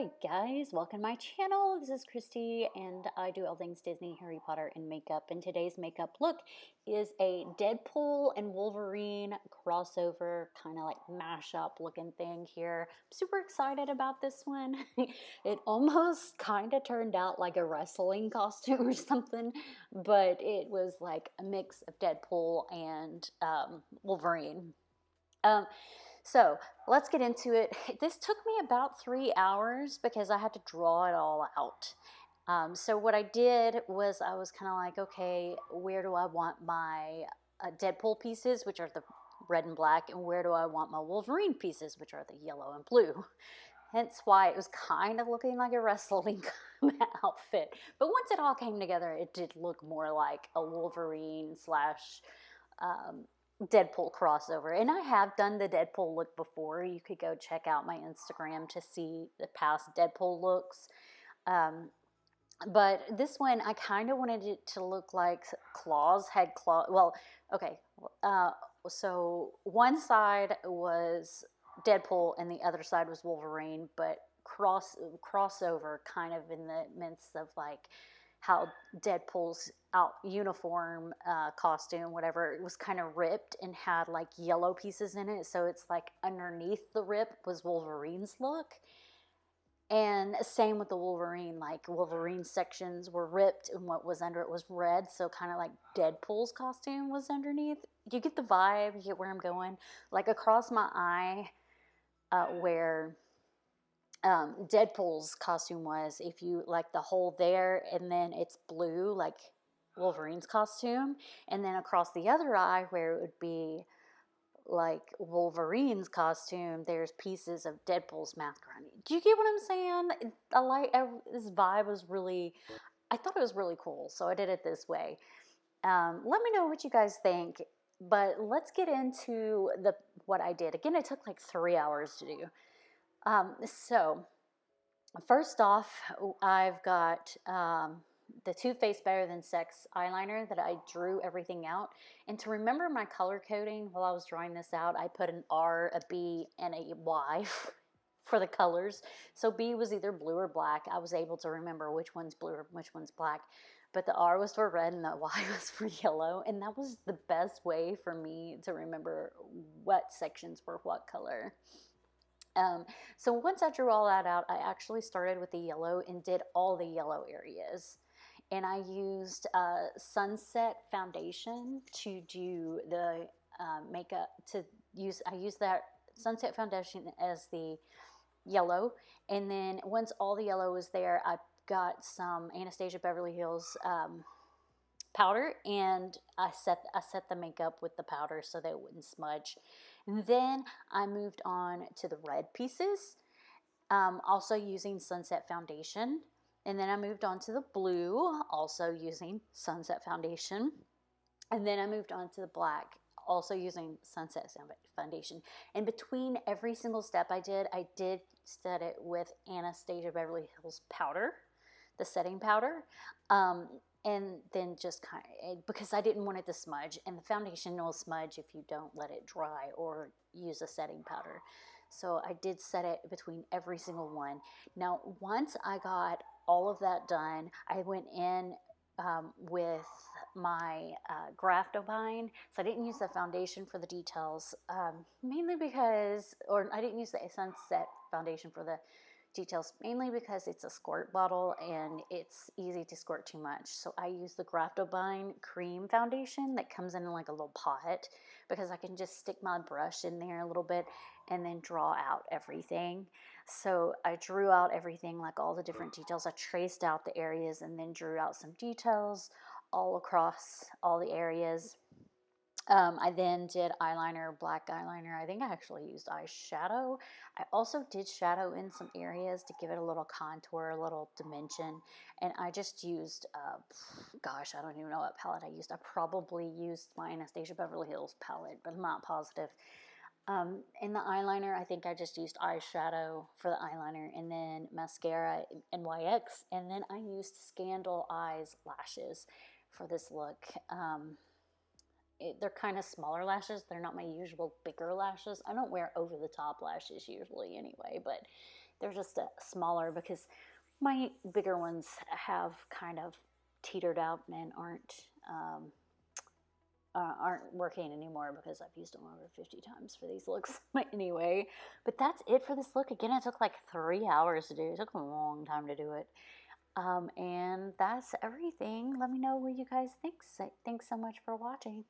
Alright guys, welcome to my channel. This is Christy and I do all things Disney, Harry Potter, and makeup. And today's makeup look is a Deadpool and Wolverine crossover, kind of like mashup looking thing here. I'm super excited about this one. It almost kind of turned out like a wrestling costume or something, but it was like a mix of Deadpool and Wolverine. So let's get into it. This took me about 3 hours because I had to draw it all out. So what I did was I was kind of like, okay, where do I want my Deadpool pieces, which are the red and black, and where do I want my Wolverine pieces, which are the yellow and blue? Hence why it was kind of looking like a wrestling outfit. But once it all came together, it did look more like a Wolverine slash Deadpool crossover. And I have done the Deadpool look before. You could go check out my Instagram to see the past Deadpool looks. But this one, I kind of wanted it to look like claws had claws. Well, okay. So one side was Deadpool and the other side was Wolverine, but crossover kind of in the midst of like how Deadpool's out uniform costume, whatever, it was kind of ripped and had like yellow pieces in it. So it's like underneath the rip was Wolverine's look. And same with the Wolverine, like Wolverine sections were ripped and what was under it was red. So kind of like Deadpool's costume was underneath. You get the vibe, you get where I'm going. Like across my eye where Deadpool's costume was, if you like the hole there and then it's blue like Wolverine's costume, and then across the other eye where it would be like Wolverine's costume, there's pieces of Deadpool's mask around it. Do you get what I'm saying? This vibe was really, I thought it was really cool, so I did it this way. Let me know what you guys think, but let's get into what I did. Again, it took like 3 hours to do. So first off, I've got the Too Faced Better Than Sex eyeliner that I drew everything out. And to remember my color coding while I was drawing this out, I put an R, a B, and a Y for the colors. So B was either blue or black. I was able to remember which one's blue or which one's black. But the R was for red and the Y was for yellow. And that was the best way for me to remember what sections were what color. So once I drew all that out, I actually started with the yellow and did all the yellow areas. And I used Sunset Foundation to do the makeup. I used that Sunset Foundation as the yellow. And then once all the yellow was there, I got some Anastasia Beverly Hills powder, and I set the makeup with the powder so that it wouldn't smudge. And then I moved on to the red pieces, also using Sunset Foundation. And then I moved on to the blue, also using Sunset Foundation. And then I moved on to the black, also using Sunset Foundation. And between every single step I did set it with Anastasia Beverly Hills powder, the setting powder. And then just kind of, because I didn't want it to smudge, and the foundation will smudge if you don't let it dry or use a setting powder. So I did set it between every single one. Now, once I got all of that done, I went in with my Graphtopine. So I didn't use the foundation for the details, mainly because, or I didn't use the Sunset Foundation for the details, mainly because it's a squirt bottle and it's easy to squirt too much. So I use the Graphtopine cream foundation that comes in like a little pot, because I can just stick my brush in there a little bit and then draw out everything. So I drew out everything, like all the different details. I traced out the areas and then drew out some details all across all the areas. I then did eyeliner, black eyeliner. I think I actually used eyeshadow. I also did shadow in some areas to give it a little contour, a little dimension. And I just used, gosh, I don't even know what palette I used. I probably used my Anastasia Beverly Hills palette, but I'm not positive. In the eyeliner, I think I just used eyeshadow for the eyeliner, and then mascara, NYX, and then I used Scandal Eyes lashes for this look. They're kind of smaller lashes. They're not my usual bigger lashes. I don't wear over-the-top lashes usually anyway, but they're just smaller because my bigger ones have kind of teetered out and aren't working anymore because I've used them over 50 times for these looks anyway. But that's it for this look. Again, it took like 3 hours to do. It took a long time to do it. And that's everything. Let me know what you guys think. Thanks so much for watching.